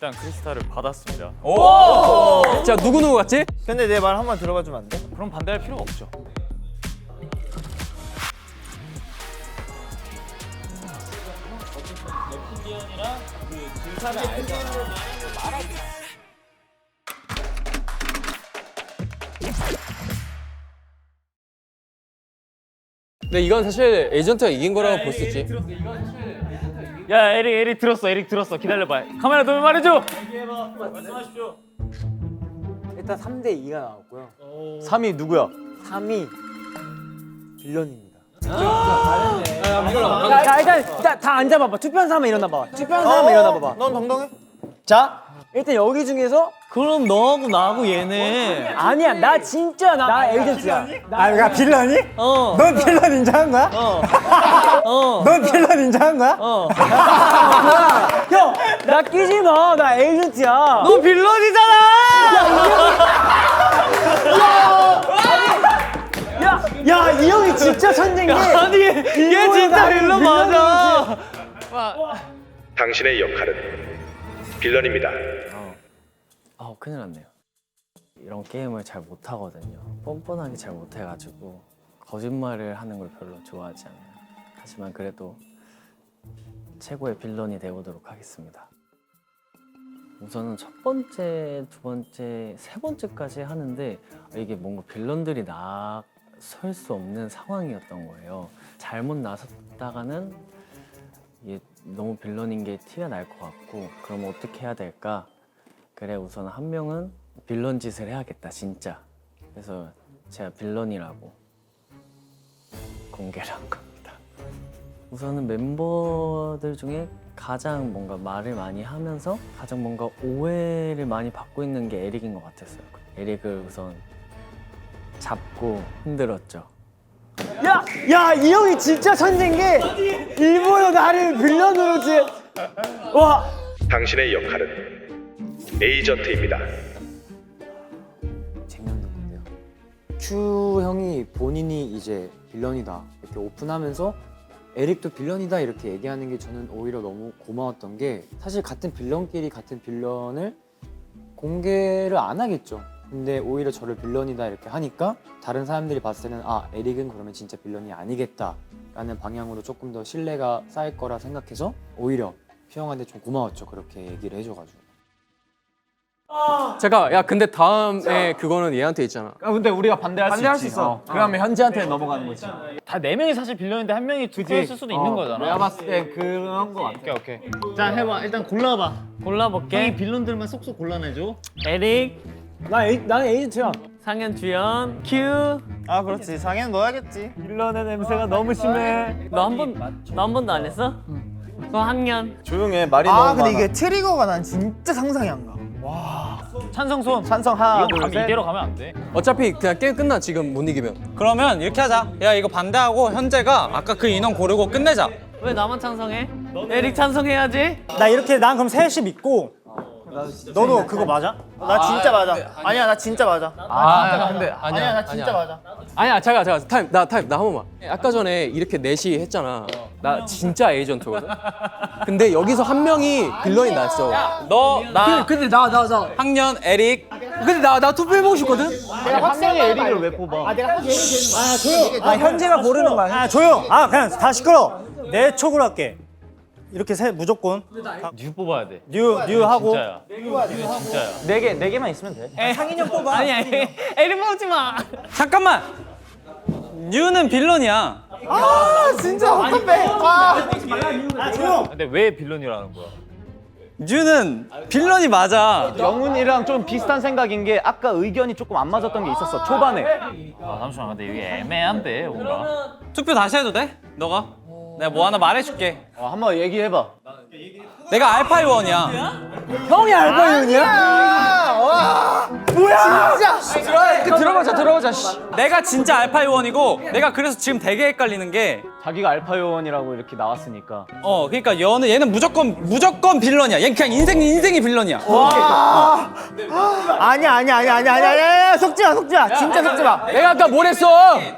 일단 크리스탈을 받았습니다. 오! 자, 누구 같지? 근데 내 말 한번 들어봐 주면 안 돼? 그럼 반대할 필요가 없죠. 근데 이건 사실 에이전트가 이긴 거라고 볼 수 있지. 야, 에릭 들었어. 기다려봐. 카메라 너무 말해줘. 일단 3대 2가 나왔고요. 3위 누구야? 3위 빌런입니다. 자, 일단 다 앉아봐봐. 투표한 사람은 일어나봐. 투표한 사람은 일어나봐봐. 넌 당당해? 자, 일단 여기 중에서 그럼 너하고 나하고 얘네. 아니야, 나 진짜 나 에이전트야. 야 빌런이? 어. 넌 빌런 인정한 거야? 넌 빌런 인정한 거야? 형, 나 끼지 마. 나 에이전트야. 너 빌런이잖아. 야, 이 형이 진짜 천재인 게. 아니 얘 진짜 빌런 맞아. 당신의 역할은 빌런입니다. 큰일 났네요. 이런 게임을 잘 못하거든요. 뻔뻔하게 잘 못해가지고 거짓말을 하는 걸 별로 좋아하지 않아요. 하지만 그래도 최고의 빌런이 되어보도록 하겠습니다. 우선은 첫 번째, 두 번째, 세 번째까지 하는데 이게 뭔가 빌런들이 나설 수 없는 상황이었던 거예요. 잘못 나섰다가는 이게 너무 빌런인 게 티가 날 것 같고, 그럼 어떻게 해야 될까? 그래, 우선 한 명은 빌런 짓을 해야겠다, 진짜. 그래서 제가 빌런이라고 공개를 한 겁니다. 우선은 멤버들 중에 가장 뭔가 말을 많이 하면서 가장 뭔가 오해를 많이 받고 있는 게 에릭인 것 같았어요. 에릭을 우선 잡고 흔들었죠. 야, 이 형이 진짜 천재인 게 일부러 나를 빌런으로 와. 당신의 역할은 에이전트입니다. 재미없는 건데요. 큐 형이 본인이 이제 빌런이다 이렇게 오픈하면서 에릭도 빌런이다 이렇게 얘기하는 게 저는 오히려 너무 고마웠던 게, 사실 같은 빌런끼리 같은 빌런을 공개를 안 하겠죠. 근데 오히려 저를 빌런이다 이렇게 하니까 다른 사람들이 봤을 때는 아, 에릭은 그러면 진짜 빌런이 아니겠다 라는 방향으로 조금 더 신뢰가 쌓일 거라 생각해서 오히려 큐 형한테 좀 고마웠죠. 그렇게 얘기를 해줘가지고. 잠깐, 야, 근데 다음에 그거는 얘한테 있잖아. 근데 우리가 반대할 수 있어. 그러면 현지한테 넘어가는 거지. 다 네 명이 사실 빌런인데 한 명이 투표했을 수도 있는 거잖아. 내가 봤을 때 그런 거 같아. 오케이. 자 해봐. 일단 골라봐. 골라볼게. 빌런들만 쏙쏙 골라내줘. 에릭, 나는 에이전트야. 상현, 주연, 큐. 아 그렇지. 상현 넣어야겠지. 빌런의 냄새가 너무 심해. 너 한 번도 안 했어? 그럼 학년. 조용해. 말이 아 너무 근데 많아. 이게 트리거가 난 진짜 상상이 안 가. 찬성손. 찬성 하나 이거 둘 셋. 이대로 가면 안 돼. 어차피 그냥 게임 끝나, 지금 못 이기면. 그러면 이렇게 하자. 야, 이거 반대하고 현재가 아까 그 인원 고르고 끝내자. 왜 나만 찬성해? 에릭 찬성해야지. 난 그럼 셋이 믿고. 너도 그거 맞아? 나 진짜 맞아. 아니야 나 진짜 맞아. 근데 아니야 나 진짜 맞아. 아니야, 잠깐, 타임, 나 한 번만. 아까 전에 이렇게 넷이 했잖아. 나 진짜 에이전트거든. 근데 여기서 한 명이 빌런이 났어. 너, 나, 근데 나. 학년, 에릭. 근데 나 투표해보고 싶거든? 한 명의 에릭을 왜 뽑아? 현재가 고르는 거야. 아, 조용. 아, 그냥 다 시끄러. 내 촉으로 할게. 이렇게 무조건 뉴 뽑아야 돼. 뉴 하고. 진짜야. 진짜야. 네 개만 있으면 돼. 상인이 형 뽑아. 아니 에릭 뽑지 마. 잠깐만! 뉴는 빌런이야. 진짜 헛헛해. 아. 근데 왜 빌런이라는 거야? 뉴는 빌런이 맞아. 영훈이랑 좀 비슷한 생각인 게 아까 의견이 조금 안 맞았던 게 있었어. 초반에. 아 잠시만, 근데 이게 애매한데 뭔가. 투표 다시 해도 돼? 너가? 내가 뭐 하나 말해줄게. 한번 얘기해봐. 내가 알파 요원이야. 형이 알바형이야? 들어보자. 씨. 내가 진짜 알파 요원이고, 내가 그래서 지금 되게 헷갈리는 게, 자기가 알파 요원이라고 이렇게 나왔으니까. 그러니까 얘는 무조건 빌런이야. 얘는 그냥 인생이 빌런이야. 아니야. 속지 마. 진짜 속지 마. 내가 아까 뭘 했어?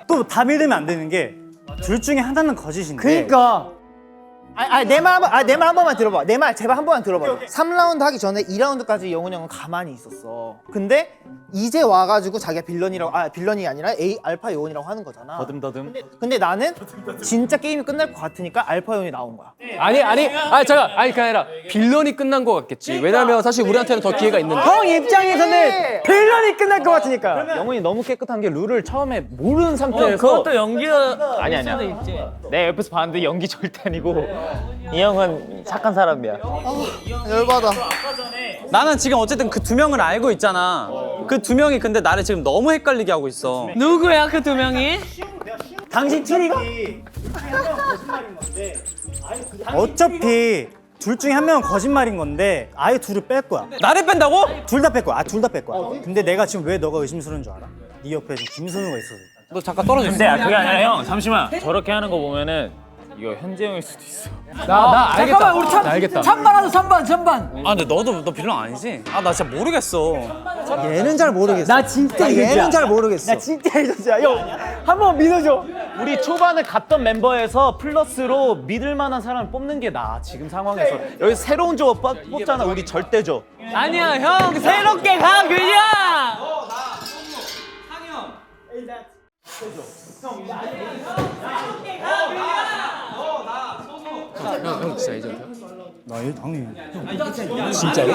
또 다 믿으면 안 되는 게 둘 중에 하나는 거짓인데. 그러니까. 내 말 한 번만 들어봐. 내 말 제발 한 번만 들어봐. 3라운드 하기 전에 2라운드까지 영훈 형은 가만히 있었어. 근데 이제 와가지고 자기가 빌런이 아니라 알파 요원이라고 하는 거잖아. 더듬더듬. 근데 나는 진짜 게임이 끝날 것 같으니까 알파 요원이 나온 거야. 잠깐, 그게 아니라 빌런이 끝난 거 같겠지. 왜냐면 사실 우리한테는 더 기회가 있는데. 형 입장에서는 빌런이 끝날 것 같으니까. 영훈이 너무 깨끗한 게 룰을 처음에 모르는 상태에서 그것도 연기가 아니야. 내 옆에서 봤는데 연기 절대 아니고 이 형은 착한 사람이야. 열받아. 나는 지금 어쨌든 그 두 명을 알고 있잖아. 그 두 명이 근데 나를 지금 너무 헷갈리게 하고 있어. 누구야 그 두 명이? 당신 추리가? 어차피 둘 중에 한 명은 거짓말인 건데 아예 둘을 뺄 거야. 나를 뺀다고? 둘 다 뺄 거야. 둘 다 뺄 거야. 근데 내가 지금 왜 너가 의심스러운 줄 알아? 네 옆에 지금 김선우가 있어서. 너 잠깐 떨어져 있어. 근데 그게 아니라 형 잠시만 저렇게 하는 거 보면은 이거 현재 형일 수도 있어. 나 알겠다. 나 알겠다. 아 근데 너 빌런 아니지? 아 나 진짜 모르겠어. 얘는 잘 모르겠어. 나 진짜 얘는 잘 모르겠어. 나 진짜 에이전트야. 형, 한 번 믿어줘. 우리 초반에 갔던 멤버에서 플러스로 믿을 만한 사람을 뽑는 게 나아 지금 상황에서. 여기서 새로운 조합 뽑잖아. 우리 절대죠. 아니야 형 새롭게 가 그냥. 형 진짜 에이전트야? 나 얘 당연히. 진짜요?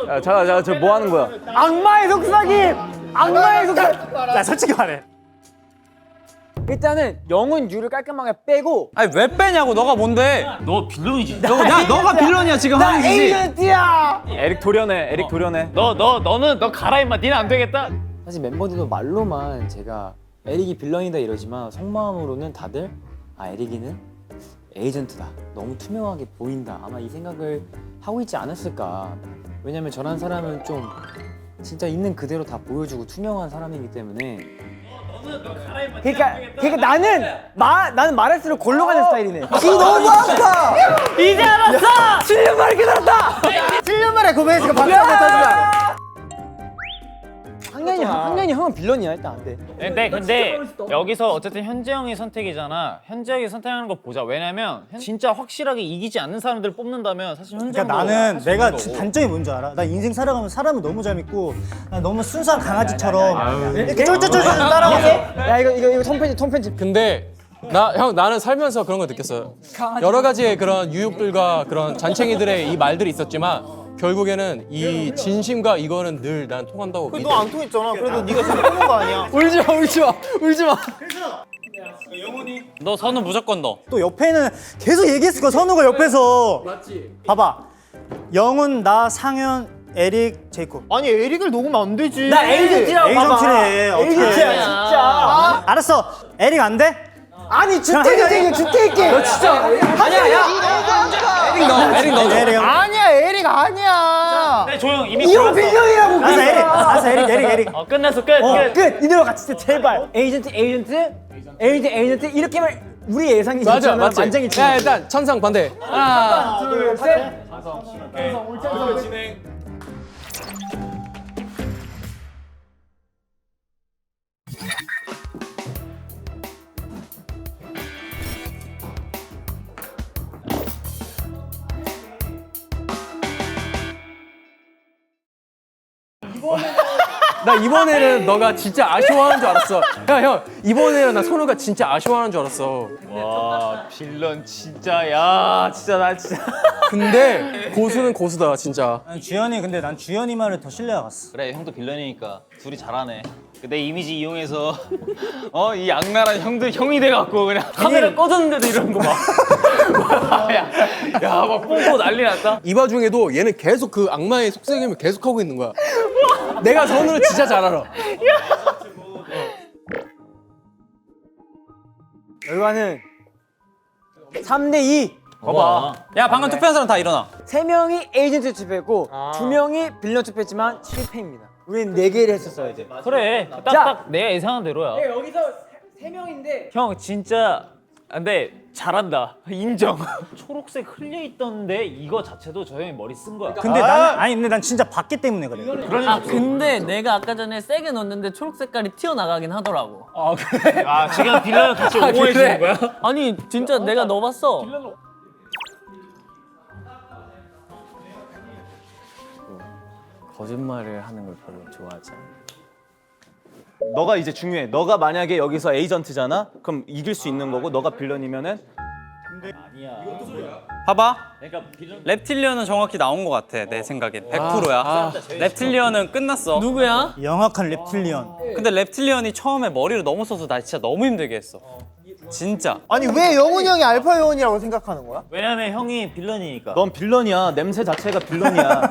야, 잠깐, 저 뭐 하는 거야? 악마의 속삭임. 악마의 속삭임. 나 솔직히 말해. 일단은 영훈 유를 깔끔하게 빼고 아니 왜 빼냐고. 너가 뭔데? 너 빌런이지. 너가 빌런이야 지금 하는 짓이. 에이전트야. 에릭 도련해. 너는 가라 임마. 니는 안 되겠다. 사실 멤버들도 말로만 제가 에릭이 빌런이다 이러지만 속마음으로는 다들 에릭이는 에이전트다. 너무 투명하게 보인다. 아마 이 생각을 하고 있지 않았을까. 왜냐면 저란 사람은 좀 진짜 있는 그대로 다 보여주고 투명한 사람이기 때문에. 그러니까 나는 말할수록 골로 가는 스타일이네. 이 너무 아파. 이제 알았어. 7년 만에 깨달았다. 7년 만에 고백했으니까 박수 한번 쳐주자. 학년이 형은 빌런이야 일단 안 돼. 근데 여기서 어쨌든 현재 형이 선택이잖아. 현재 형이 선택하는 거 보자. 왜냐면 진짜 확실하게 이기지 않는 사람들을 뽑는다면 사실 현재 그러니까 형도 나는 할수 내가 있는 거고. 단점이 뭔지 알아? 나 인생 살아가면 사람을 너무 잘 믿고 난 너무 순수한 강아지처럼 이렇게 쫄쫄쫄쫄 따라가서 야 이거 톤편집. 근데 나는 살면서 그런 걸 느꼈어요. 여러 가지의 그런 유혹들과 그런 잔챙이들의 이 말들이 있었지만 결국에는 이 진심과 이거는 늘 난 통한다고 믿어. 너 안 통했잖아. 그래도 네가 지금 뽑는 거 아니야. 울지 마. 너 선우 무조건 너. 또 옆에는 계속 얘기했을 거야. 선우가 옆에서. 맞지? 봐봐. 영훈, 나, 상현, 에릭, 제이콥. 아니 에릭을 녹으면 안 되지. 나 에이전트라고 에이전트래. 어떻게 에이전트야 진짜. 알았어. 에릭 안 돼? 아니 주택이지 주택이. 너 진짜. 에릭 너. 에릭. 아니야 에릭 아니야. 네, 조용 이미 이형 골랐어. 빌런이라고. 알았어 에릭. 끝났어 끝. 끝. 이대로 가 진짜 제발. 에이전트 이렇게만 우리 예상이 맞아. 만장일치. 야 일단 천상 반대. 하나 둘 셋. 나 이번에는 너가 진짜 아쉬워하는 줄 알았어. 형 이번에는 나 선우가 진짜 아쉬워하는 줄 알았어. 와 빌런 진짜 야 진짜 나 진짜. 근데 고수는 고수다 진짜. 근데 난 주현이 말을 더 신뢰하갔어. 그래 형도 빌런이니까 둘이 잘하네. 내 이미지 이용해서 이 악랄한 형이 돼갖고 그냥 카메라 꺼졌는데도 이러는 거 봐. 야막 뽕고 난리 났다. 이 와중에도 얘는 계속 그 악마의 속삭임을 계속 하고 있는 거야. 내가 선우를 진짜 잘 알아. 결과는 3대2. 봐봐. 야 방금 투표한 사람 다 일어나. 3명이 에이전트 투표했고 2명이 빌런 투표했지만 실패입니다. 우린 4개를 했었어야 돼. 그래 딱 내가 예상한 대로야. 여기서 3명인데 형 진짜 근데 잘한다. 인정. 초록색 흘려 있던데 이거 자체도 저 형이 머리 쓴 거야. 근데 나는 아니 근데 난 진짜 봤기 때문에 그래. 아 근데 내가 아까 전에 세게 넣었는데 초록 색깔이 튀어나가긴 하더라고. 아 그래? 아 지금 빌런을 같이 옹호해 주는 거야? 아니 진짜 내가 넣어봤어. 거짓말을 하는 걸 별로 좋아하지 않아. 너가 이제 중요해. 너가 만약에 여기서 에이전트잖아? 그럼 이길 수 있는 거고 너가 빌런이면은 봐봐. reptilian은 정확히 나온 것 같아 내 생각엔 100%야. reptilian은 끝났어. 누구야? 영악한 랩틸리언. 근데 reptilian이 처음에 머리를 너무 써서 나 진짜 너무 힘들게 했어. 진짜. 아니 왜 영훈이 형이 알파 요원이라고 생각하는 거야? 왜냐면 형이 빌런이니까. 넌 빌런이야. 냄새 자체가 빌런이야.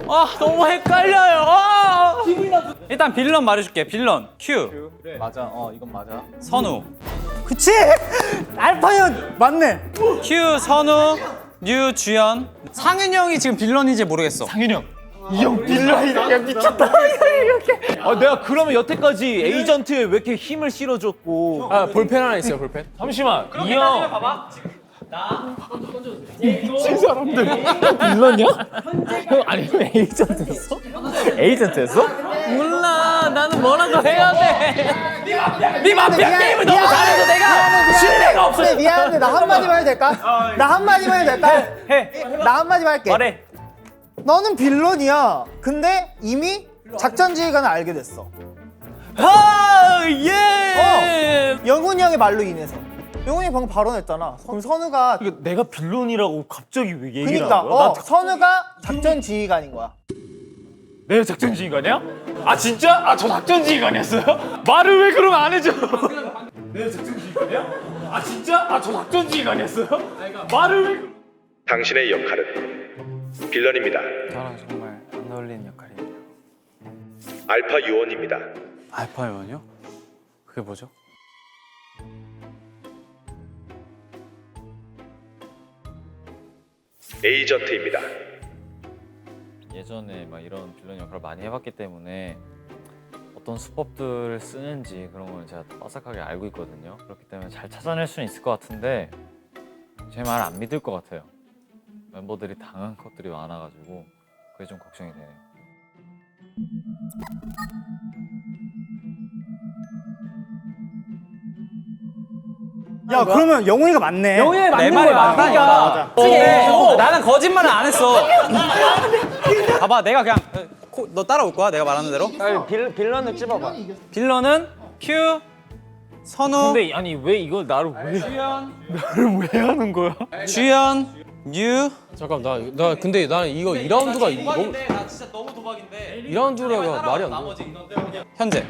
아 너무 헷갈려요. 아! 일단 빌런 말해줄게. 빌런 Q 맞아. 이건 맞아. 선우. 그치? 알파연 맞네. Q 선우 류 주연. 상윤 형이 지금 빌런인지 모르겠어. 아 내가 그러면 여태까지 에이전트에 왜 이렇게 힘을 실어줬고. 아 볼펜 하나 있어요 볼펜. 잠시만. 이 형. 봐봐. 빌런이야? 형 아니 에이전트였어? 에이전트였어? 몰라. 나는 뭐라고 해야 돼. 네 마피아 게임을 너무 잘해서 내가 신뢰가 없어. 그래 미안한데 나 한마디만 해도 될까? 나 한마디만 해도 될까? 해. 나 한마디만 할게. 말해. 너는 빌런이야. 근데 이미 작전 지휘관을 알게 됐어. 아 예. 영훈이 형의 말로 인해서. 영훈이 방금 발언했잖아. 그럼 선우가 내가 빌런이라고 갑자기 왜 얘기를 그니까 하는 거야? 선우가 작전 지휘관인 거야. 내가 작전 지휘관이야? 아 진짜? 아 저 작전 지휘관이었어요? 말을 왜 그러면 안 해줘? 내가 작전 지휘관이야? 아 진짜? 아 저 작전 지휘관이었어요? 말을 왜? 당신의 역할은 빌런입니다. 저랑 정말 안 어울리는 역할이에요. 알파 요원입니다. 알파 요원이요? 그게 뭐죠? 에이전트입니다. 예전에 막 이런 빌런 역할을 많이 해봤기 때문에 어떤 수법들을 쓰는지 그런 걸 제가 빠삭하게 알고 있거든요. 그렇기 때문에 잘 찾아낼 수는 있을 것 같은데 제 말 안 믿을 것 같아요. 멤버들이 당한 것들이 많아가지고 그게 좀 걱정이 되네요. 야 그러면 영훈이가 맞네. 영훈이 내 맞는 말이 거야. 맞다니까. 나는 거짓말을 안 했어. 봐봐, 내가 그냥 너 따라올 거야? 내가 말하는 대로. 빌런을 찝어봐. 빌런은 Q, 선우, 근데 아니 왜 이걸 나를 왜 왜 하는 거야? 주연, 유. 잠깐 나 근데 나 이거 2라운드가 너무 나 진짜 너무 도박인데. 2라운드가 말이 안 돼. 현재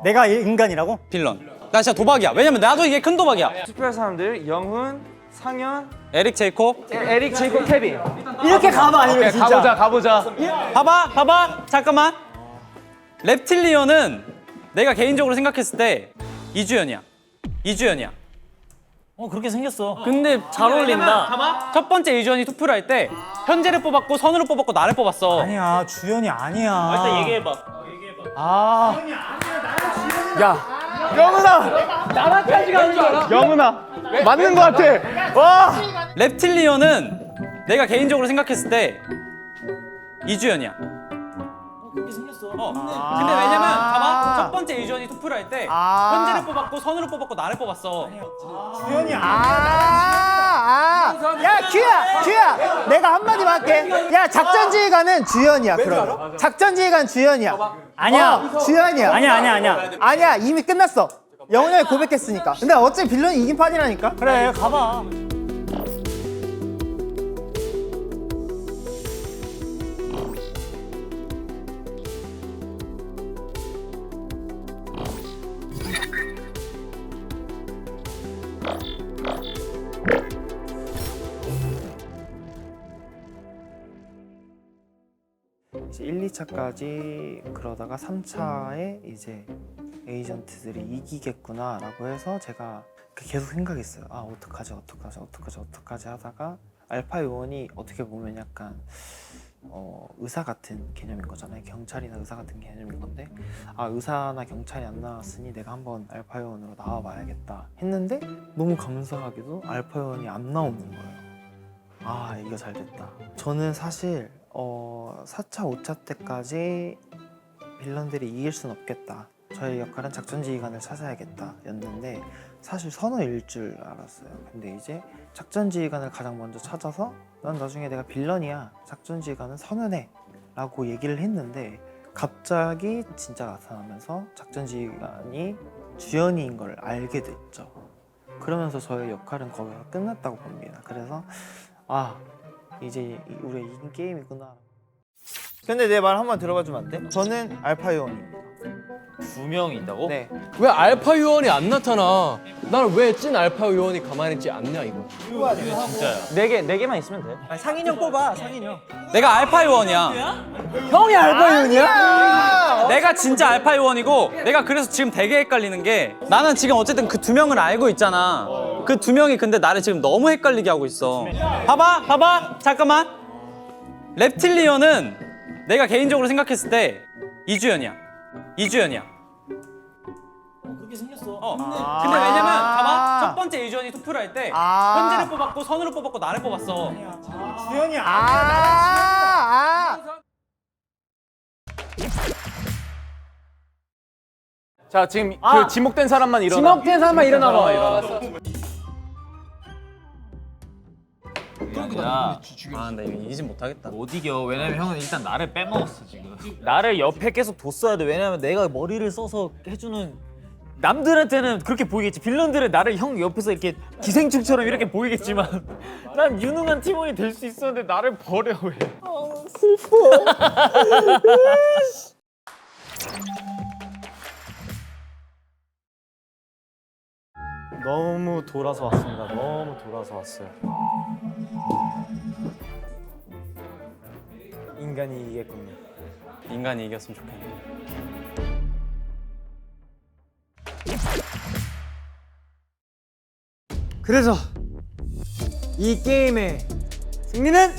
내가 인간이라고? 빌런. 나 진짜 도박이야. 왜냐면 나도 이게 큰 도박이야. 투표할 사람들 영훈, 상현, 에릭 제이콥. 에릭, 제이콥, 케빈. 이렇게 가봐 아니면 진짜. 가보자. 봐봐. 잠깐만. reptilian은 내가 개인적으로 생각했을 때 이주연이야. 그렇게 생겼어. 근데 잘 어울린다. 봐봐. 첫 번째 이주연이 투표를 할 때 현재를 뽑았고 선우를 뽑았고 나를 뽑았어. 아니야 주연이 아니야. 일단 얘기해봐. 영훈아 맞는 거 같아. 와. reptilian은 내가 개인적으로 생각했을 때 이주연이야. 그렇게 생겼어. 근데 왜냐면 봐봐. 첫 번째 이주연이 투표를 할 때 현재를 뽑았고 선우를 뽑았고 나를 뽑았어. 주연이 야 큐야 내가 한마디만 할게. 야 작전 지휘관은 주연이야. 그러면 작전 지휘관 주연이야. 아니야. 주연이야. 아니야. 아니야 이미 끝났어. 영훈이 형이 고백했으니까. 근데 어차피 빌런이 이긴 판이라니까. 그래 가봐. 이제 1, 2차까지 그러다가 3차에 이제 에이전트들이 이기겠구나라고 해서 제가 계속 생각했어요. 아 어떡하지 하다가 알파 요원이 어떻게 보면 약간 의사 같은 개념인 거잖아요. 경찰이나 의사 같은 개념인 건데 의사나 경찰이 안 나왔으니 내가 한번 알파 요원으로 나와봐야겠다 했는데 너무 감사하게도 알파 요원이 안 나오는 거예요. 이거 잘 됐다. 저는 사실 4차, 5차 때까지 빌런들이 이길 순 없겠다. 저의 역할은 작전지휘관을 찾아야겠다 였는데 사실 선호일 줄 알았어요. 근데 이제 작전지휘관을 가장 먼저 찾아서 난 나중에 내가 빌런이야, 작전지휘관은 선언해 라고 얘기를 했는데 갑자기 진짜 나타나면서 작전지휘관이 주연이인 걸 알게 됐죠. 그러면서 저의 역할은 거기서 끝났다고 봅니다. 그래서 이제 우리가 이긴 게임이구나. 근데 내 말 한번 들어봐 주면 안 돼? 저는 알파 요원입니다. 2명이 있다고? 네. 왜 알파 요원이 안 나타나? 나는 왜 찐 알파 요원이 가만히 있지 않냐 이거. 진짜야. 네 개만 있으면 돼. 상인형 뽑아, 상인형. 내가 알파 요원이야. 형이 알바 요원이야? 내가 진짜 알파 요원이고 내가 그래서 지금 되게 헷갈리는 게 나는 지금 어쨌든 그 2명을 알고 있잖아. 그 2명이 근데 나를 지금 너무 헷갈리게 하고 있어. 봐봐 잠깐만. reptilian은 내가 개인적으로 생각했을 때 이주연이야. 그렇게 생겼어. 근데 왜냐면 봐봐 첫 번째 이주연이 투표를 할 때 현진을 뽑았고 선우를 뽑았고 나를 뽑았어. 주연이 자 지금 그 지목된 사람만 일어나. 지목된 사람만 일어나봐. 야, 나 이거 이기진 못하겠다. 못 이겨. 왜냐면 형은 일단 나를 빼먹었어 지금. 나를 옆에 계속 뒀어야 돼. 왜냐면 내가 머리를 써서 해주는 남들한테는 그렇게 보이겠지. 빌런들은 나를 형 옆에서 이렇게 기생충처럼 이렇게 보이겠지만 난 유능한 팀원이 될 수 있었는데 나를 버려 왜? 너무 돌아서 왔습니다. 너무 돌아서 왔어요. 인간이 이기겠군요. 인간이 이겼으면 좋겠네. 그래서 이 게임의 승리는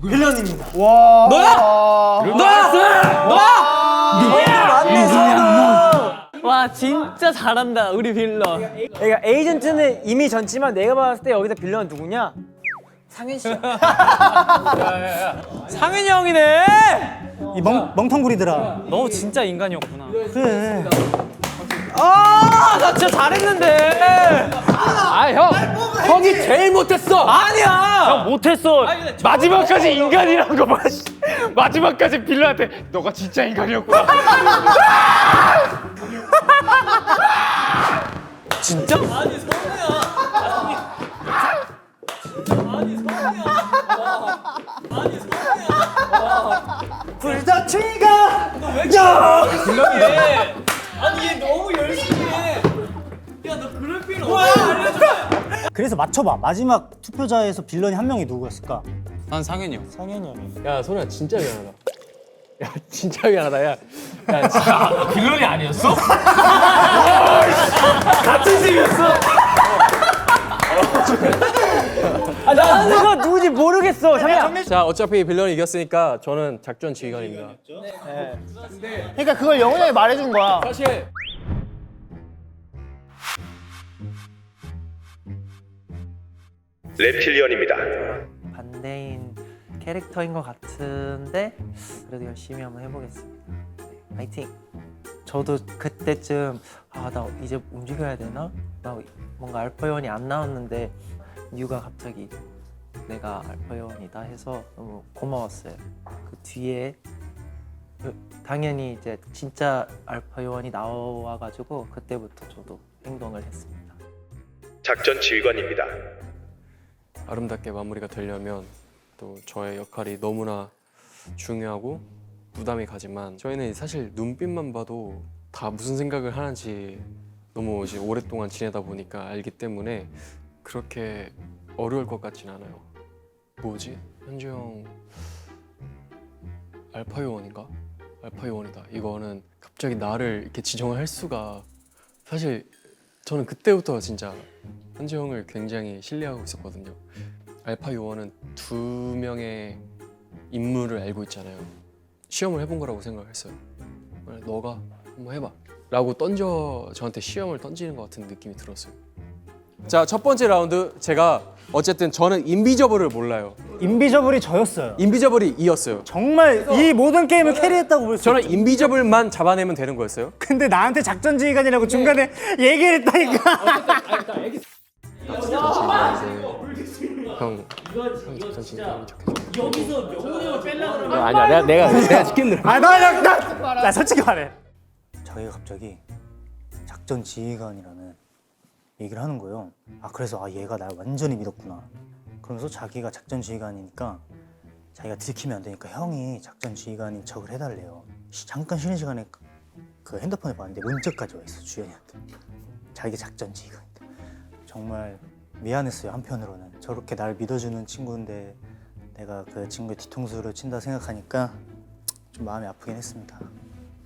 빌런입니다. 와 진짜 잘한다 우리 빌런. 그러니까 에이전트는 이미 졌지만 내가 봤을 때 여기서 빌런은 누구냐? 상현 씨야. 상윤이 형이네. 이 멍텅구리들아. 너 진짜 인간이었구나. 그래. 나 진짜 잘했는데. 형이 제일 못했어. 아니야. 못했어. 마지막까지 인간이란 거 봐. 마지막까지 빌런한테 너가 진짜 인간이었구나. 진짜? 불자취가 그래서 맞춰봐. 마지막 투표자에서 빌런이 한 명이 누구였을까? 난 상윤이 형. 상현이 형이. 야 소리야 진짜 미안하다. 야 진짜 미안하다. 야 진짜. 빌런이 아니었어? 나는 그거 누구지 모르겠어. 상현. 자 어차피 빌런이 이겼으니까 저는 작전 지휘관입니다. 그러니까 그걸 영훈이 형이 말해준 거야. 사실 랩틸리언입니다. 반대인 캐릭터인 것 같은데 그래도 열심히 한번 해보겠습니다. 네, 파이팅! 저도 그때쯤 나 이제 움직여야 되나? 나 뭔가 알파 요원이 안 나왔는데 뉴가 갑자기 내가 알파 요원이다 해서 너무 고마웠어요. 그 뒤에 당연히 이제 진짜 알파 요원이 나와가지고 그때부터 저도 행동을 했습니다. 작전 지휘관입니다. 아름답게 마무리가 되려면 또 저의 역할이 너무나 중요하고 부담이 가지만 저희는 사실 눈빛만 봐도 다 무슨 생각을 하는지 너무 이제 오랫동안 지내다 보니까 알기 때문에 그렇게 어려울 것 같진 않아요. 뭐지? 현주 형 알파 요원인가? 알파 요원이다. 이거는 갑자기 나를 이렇게 지정을 할 수가 사실 저는 그때부터 진짜 현재 형을 굉장히 신뢰하고 있었거든요. 알파 요원은 2명의 인물을 알고 있잖아요. 시험을 해본 거라고 생각했어요. 너가 한번 해봐 라고 저한테 시험을 던지는 것 같은 느낌이 들었어요. 자, 첫 번째 라운드 제가 어쨌든 저는 인비저블을 몰라요. 인비저블이 저였어요. 인비저블이 이었어요. 정말 이 모든 게임을 캐리했다고 볼 수 있죠. 저는 인비저블만 잡아내면 되는 거였어요. 근데 나한테 작전 지휘관이라고 중간에 얘기를 했다니까. 형 작전 지휘관이 좋겠죠. 아니야 내가 시킨 대로. 나 솔직히 말해. 자기가 갑자기 작전 지휘관이라는 얘기를 하는 거예요. 그래서 얘가 날 완전히 믿었구나. 그러면서 자기가 작전 지휘관이니까 자기가 들키면 안 되니까 형이 작전 지휘관인 척을 해달래요. 잠깐 쉬는 시간에 그 핸드폰에 봤는데 문자까지 와 있어, 주연이한테. 자기가 작전 지휘관이다. 정말 미안했어요. 한편으로는 저렇게 날 믿어주는 친구인데 내가 그 친구의 뒤통수를 친다 생각하니까 좀 마음이 아프긴 했습니다.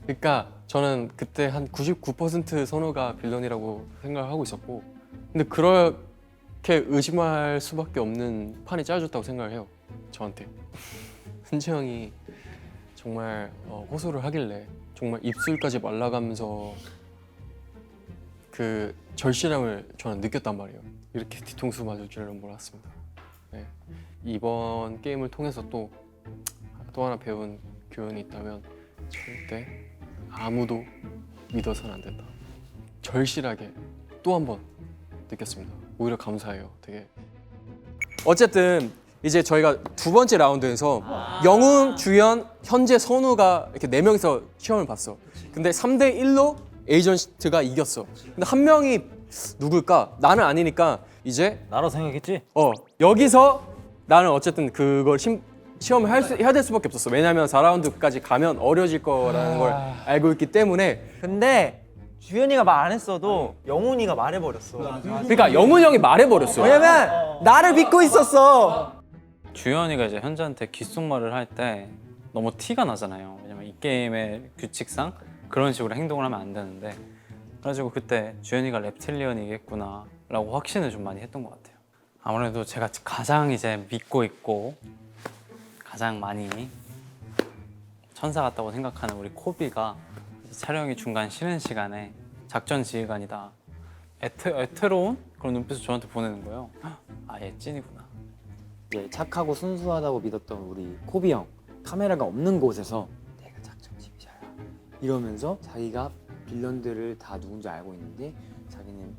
그러니까 저는 그때 한 99% 선우가 빌런이라고 생각을 하고 있었고, 근데 그렇게 의심할 수밖에 없는 판이 짜여졌다고 생각을 해요, 저한테. 흔재 형이 정말 호소를 하길래 정말 입술까지 말라가면서 그 절실함을 저는 느꼈단 말이에요. 이렇게 뒤통수 맞을 줄은 몰랐습니다. 네. 이번 게임을 통해서 또 하나 배운 교훈이 있다면 절대 아무도 믿어서는 안 된다. 절실하게 또 한 번 느꼈습니다. 오히려 감사해요. 되게. 어쨌든 이제 저희가 두 번째 라운드에서 영훈, 주연, 현재, 선우가 이렇게 4명이서 시험을 봤어. 근데 3대 1로 에이전트가 이겼어. 근데 한 명이 누굴까? 나는 아니니까 이제 나라고 생각했지? 여기서 나는 어쨌든 그걸 시험을 해야 될 수밖에 없었어. 왜냐면 4라운드까지 가면 어려질 거라는 걸 알고 있기 때문에. 근데 주현이가 말 안 했어도 영훈이가 말해버렸어. 그러니까 영훈이 형이 말해버렸어. 왜냐면 나를 믿고 있었어. 주현이가 이제 현재한테 귓속말을 할 때 너무 티가 나잖아요. 왜냐면 이 게임의 규칙상 그런 식으로 행동을 하면 안 되는데, 그래가지고 그때 주현이가 reptilian이겠구나 라고 확신을 좀 많이 했던 것 같아요. 아무래도 제가 가장 이제 믿고 있고 가장 많이 천사 같다고 생각하는 우리 코비가 촬영이 중간 쉬는 시간에 작전 지휘관이다, 애태로운 그런 눈빛을 저한테 보내는 거예요. 얘 찐이구나. 이제 착하고 순수하다고 믿었던 우리 코비 형, 카메라가 없는 곳에서 내가 작전 지휘자야 이러면서 자기가 빌런들을 다 누군지 알고 있는데 자기는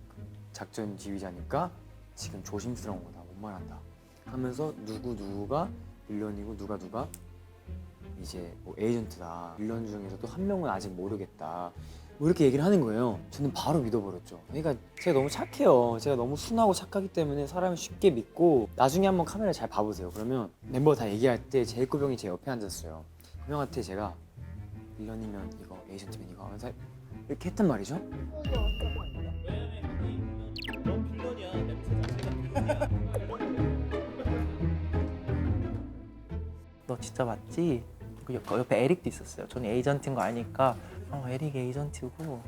작전 지휘자니까 지금 조심스러운 거다, 못 말한다 하면서 누구가 빌런이고 누가 이제 뭐 에이전트다, 빌런 중에서도 한 명은 아직 모르겠다, 뭐 이렇게 얘기를 하는 거예요. 저는 바로 믿어버렸죠. 그러니까 제가 너무 착해요. 제가 너무 순하고 착하기 때문에 사람을 쉽게 믿고. 나중에 한번 카메라 잘 봐보세요. 그러면 멤버 다 얘기할 때 제이콥 형이 제 옆에 앉았어요. 그 형한테 제가 빌런이면 이거, 에이전트면 이거 하면서 이렇게 했단 말이죠. 너 진짜 맞지? 그 옆에 에릭도 있었어요. 저는 에이전트인 거 아니까 에릭 에이전트고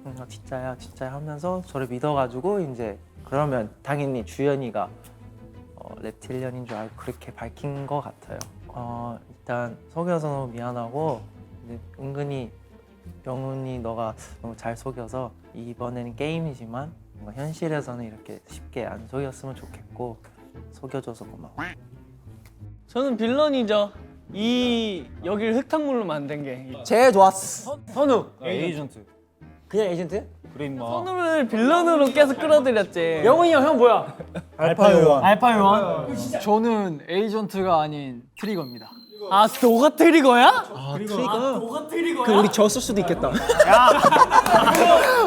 나 진짜야 하면서 저를 믿어가지고 이제 그러면 당연히 주연이가 reptilian인 줄 알고 그렇게 밝힌 것 같아요. 일단 속여서 너무 미안하고, 근데 은근히 영훈이 너가 너무 잘 속여서 이번에는 게임이지만 뭔가 현실에서는 이렇게 쉽게 안 속였으면 좋겠고 속여줘서 고마워. 저는 빌런이죠. 이 여기를 흙탕물로 만든 게 제일 좋았어. 선우 에이전트. 그냥 에이전트? 그래 임마. 선우를 빌런으로 계속 끌어들였지. 영훈이 형 뭐야? 알파 요원. 알파 요원. 저는 에이전트가 아닌 트리거입니다. 너가 트리거야? 그 우리 졌을 수도 있겠다.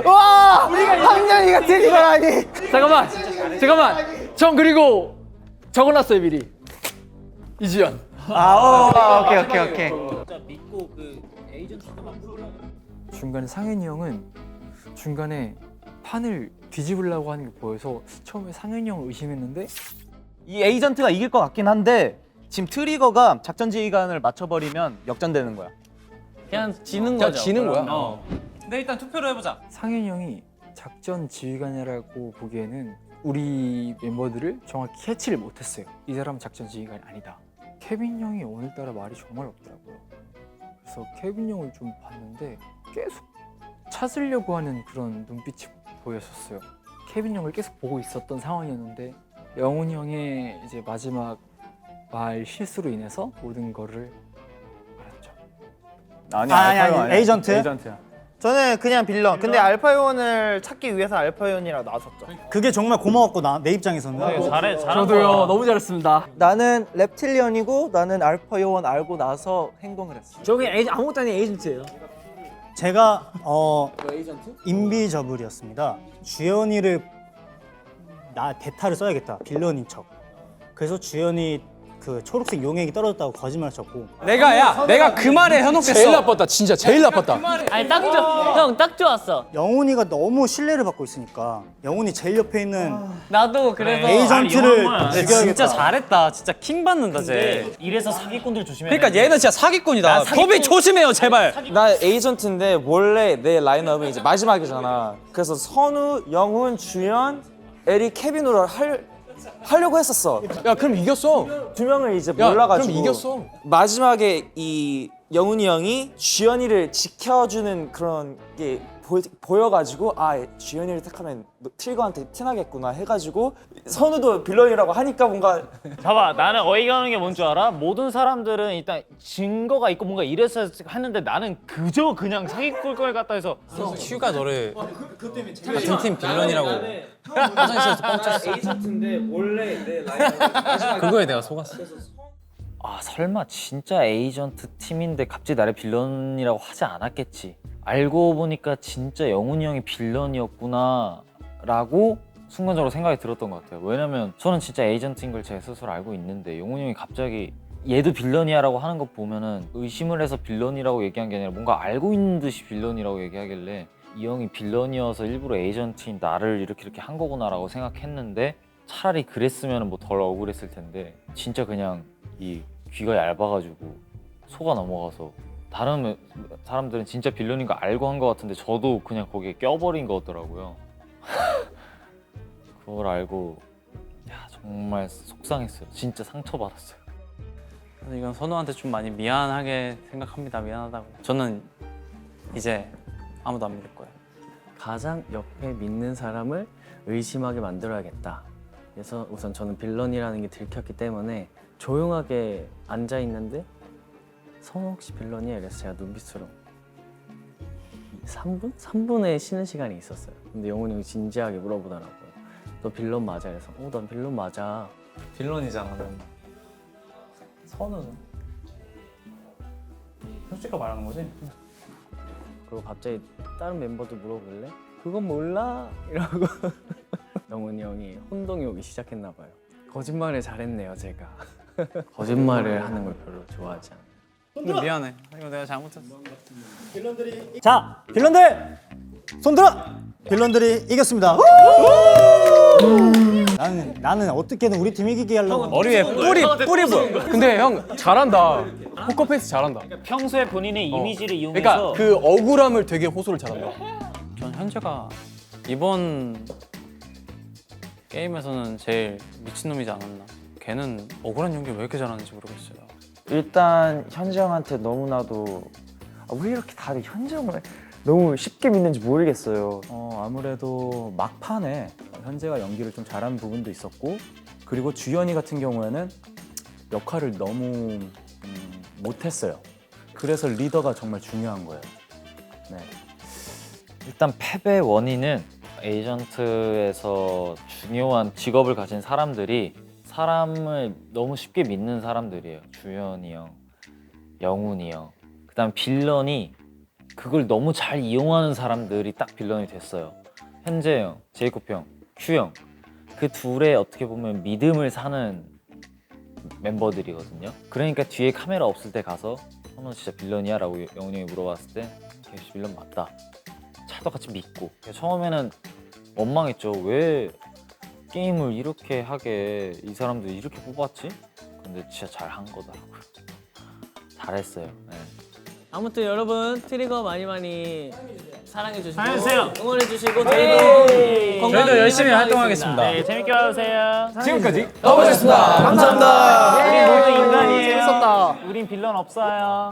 와, 황년이가 트리거라니. 잠깐만. 전 그리고 적어놨어요 미리. 이지연. 오케이. 중간에 상현이 형은 중간에 판을 뒤집으려고 하는 게 보여서 처음에 상현이 형을 의심했는데 이 에이전트가 이길 것 같긴 한데 지금 트리거가 작전 지휘관을 맞춰버리면 역전되는 거야. 그냥 지는 거죠. 지는 거야. 근데 일단 투표를 해보자. 상현이 형이 작전 지휘관이라고 보기에는 우리 멤버들을 정확히 캐치를 못했어요. 이 사람은 작전 지휘관이 아니다. 케빈 형이 오늘따라 말이 정말 없더라고요. 그래서 케빈 형을 좀 봤는데 계속 찾으려고 하는 그런 눈빛이 보였었어요. 케빈 형을 계속 보고 있었던 상황이었는데 영훈이 형의 이제 마지막 말 실수로 인해서 모든 거를 알았죠. 아니, 에이전트? 에이전트야. 저는 그냥 빌런. 근데 알파요원을 찾기 위해서 알파요원이라고 나섰죠. 그게 정말 고마웠고 내 입장에서는 잘해. 저도요. 너무 잘했습니다. 나는 랩틸리언이고 나는 알파 요원 알고 나서 행동을 했어. 저기 아무것도 아닌 에이전트예요. 제가 인비저블이었습니다. 주연이를 나 대타를 써야겠다. 빌런인 척. 그래서 주연이 그 초록색 용액이 떨어졌다고 거짓말 쳤고 내가 그 말에 현혹됐어. 제일 나빴다. 진짜 제일 나빴다. 아니 딱 좋았어. 영훈이가 너무 신뢰를 받고 있으니까 영훈이 제일 옆에 있는 나도 그래서 에이전트를 근데 죽여야겠다. 진짜 잘했다. 진짜 킹 받는다 쟤. 이래서 사기꾼들 조심해. 그러니까 얘는 진짜 사기꾼이다. 더비 조심해요, 제발. 나 에이전트인데 원래 내 라인업은 이제 마지막이잖아. 그래서 선우, 영훈, 주연, 에리, 케빈으로 하려고 했었어. 야, 그럼 이겼어. 두 명을 이제 야, 몰라가지고 그럼 이겼어. 마지막에 이 영훈이 형이 주연이를 지켜주는 그런 게 보여가지고 아 주연이를 택하면 트리거한테 티나겠구나 해가지고 선우도 빌런이라고 하니까 뭔가 봐봐, 나는 어이가 없는 게 뭔 줄 알아? 모든 사람들은 일단 증거가 있고 뭔가 이래서 하는데 나는 그저 그냥 사기꾼 걸 갖다 해서 슈가 너를 같은 팀 빌런이라고 화장실에서 뻥쳤어. 에이전트인데 원래 내 라인업은 그거에 내가 속았어. 아 설마 진짜 에이전트 팀인데 갑자기 나를 빌런이라고 하지 않았겠지. 알고 보니까 진짜 영훈이 형이 빌런이었구나 라고 순간적으로 생각이 들었던 것 같아요. 왜냐면 저는 진짜 에이전트인 걸 제 스스로 알고 있는데 영훈이 형이 갑자기 얘도 빌런이야 라고 하는 거 보면은 의심을 해서 빌런이라고 얘기한 게 아니라 뭔가 알고 있는 듯이 빌런이라고 얘기하길래 이 형이 빌런이어서 일부러 에이전트인 나를 이렇게 한 거구나 라고 생각했는데 차라리 그랬으면 뭐 덜 억울했을 텐데 진짜 그냥 이 귀가 얇아가지고 속아 넘어가서 다른 사람들은 진짜 빌런인 거 알고 한 거 같은데 저도 그냥 거기에 껴버린 거더라고요. 그걸 알고 야 정말 속상했어요. 진짜 상처받았어요. 근데 이건 선우한테 좀 많이 미안하게 생각합니다. 미안하다고. 저는 이제 아무도 안 믿을 거예요. 가장 옆에 믿는 사람을 의심하게 만들어야겠다. 그래서 우선 저는 빌런이라는 게 들켰기 때문에 조용하게 앉아 있는데 선우 혹시 빌런이야? 이래서 제가 눈빛으로 3분? 3분의 쉬는 시간이 있었어요. 근데 영훈이 형이 진지하게 물어보더라고요. 너 빌런 맞아? 그래서 난 빌런 맞아. 빌런이잖아 넌. 선우는 솔직하게 말하는 거지? 그리고 갑자기 다른 멤버들 물어보길래 그건 몰라? 이러고 영훈이 형이 혼동이 오기 시작했나 봐요. 거짓말을 잘했네요 제가. 거짓말을 하는 걸 별로 좋아하지 않아요. 근데 미안해. 이거 내가 잘못했어. 자 빌런들 손 들어. 빌런들이 이겼습니다. 나는 어떻게든 우리 팀 이기게 하려고. 머리 위에 뿌리 보여. 근데 형 잘한다. 포커페이스 잘한다. 평소에 본인의 이미지를 이용해서 그러니까 그 억울함을 되게 호소를 잘한다. 전 현재가 이번 게임에서는 제일 미친놈이지 않았나. 걔는 억울한 연기 왜 이렇게 잘하는지 모르겠어요. 일단 현재 형한테 너무나도 왜 이렇게 다들 현재 형을 너무 쉽게 믿는지 모르겠어요. 아무래도 막판에 현재가 연기를 좀 잘한 부분도 있었고 그리고 주연이 같은 경우에는 역할을 너무 못했어요. 그래서 리더가 정말 중요한 거예요. 네. 일단 패배의 원인은 에이전트에서 중요한 직업을 가진 사람들이 사람을 너무 쉽게 믿는 사람들이에요. 주연이 형, 영훈이 형, 그다음 빌런이 그걸 너무 잘 이용하는 사람들이 딱 빌런이 됐어요. 현재 형, 제이콥 형, 큐 형, 그 둘의 어떻게 보면 믿음을 사는 멤버들이거든요. 그러니까 뒤에 카메라 없을 때 가서 너 진짜 빌런이야? 라고 영훈이 형이 물어봤을 때 걔 빌런 맞다. 찰떡같이 믿고 처음에는 원망했죠. 왜 게임을 이렇게 하게 이 사람들 이렇게 뽑았지? 근데 진짜 잘한 거더라고요. 잘했어요. 네. 아무튼 여러분 트리거 많이 사랑해 주시고 사랑해주세요. 응원해 주시고 저희도 열심히 활동하겠습니다. 네, 재밌게 봐주세요. 지금까지 우리 모두 인간이에요. 재밌었다. 우린 빌런 없어요.